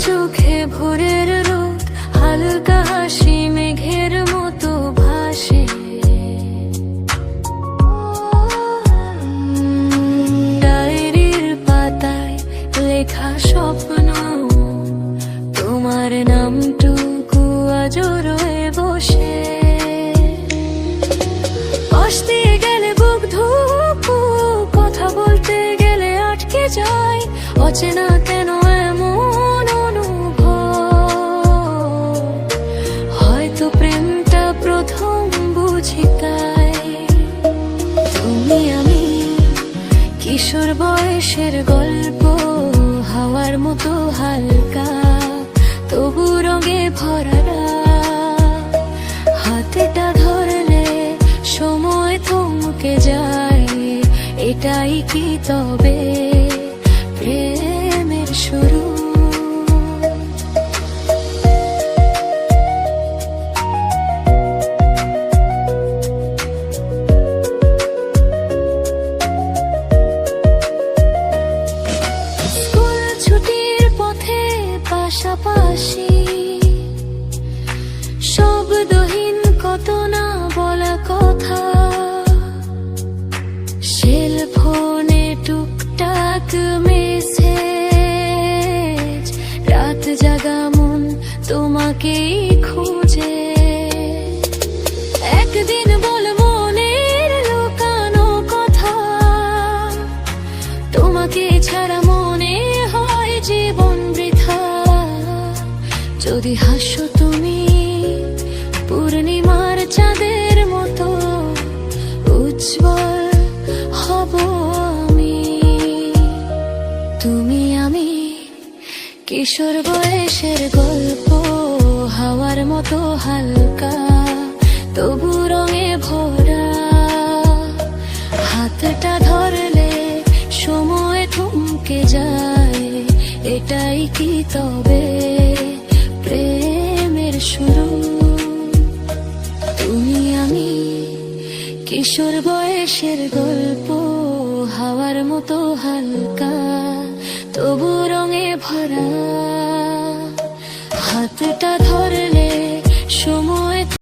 চোখে ভোরের রোদ, হালকা হাসি মেঘের মতো ভাসে। ডায়েরির পাতায় লেখা স্বপ্ন, তোমার নামটুকু আজও রয়ে বসে। পাশ দিয়ে গেলে বুক ধুকু, কথা বলতে গেলে আটকে যায়। অচেনা কেন এমন অনুভব, হয়তো প্রেমটা প্রথম বুঝি তাই। তুমি আমি কিশোর বয়সের গল্প, হাওয়ার মতো হালকা তবু রঙে ভরা। হাতটা ধরলে সময় থমকে যায়, এটাই কি তবে প্রেমের শুরু? স্কুল ছুটির পথে পাশাপাশি, শব্দহীন কত না বলা কথা। সেল ফোনে টুকটাক মেসেজ, রাত জাগা মন তোমাকেই খুঁজে। একদিন বল মনের লুকানো কথা, তোমাকে ছাড়া মনে হয় জীবন বৃথা। যদি হাসো তুমি পূর্ণিমার চাঁদের মতো, উজ্জ্বল হব আমি। তুমি আমি কিশোর বয়সের গল্প, হাওয়ার মতো হালকা তবু রঙে ভরা। হাতটা ধরলে সময় থমকে যায়, এটাই কি তবে প্রেমের শুরু? তুমি আমি কিশোর বয়সের গল্প, হাওয়ার মতো হালকা তবু রঙে ভরা। হাতটা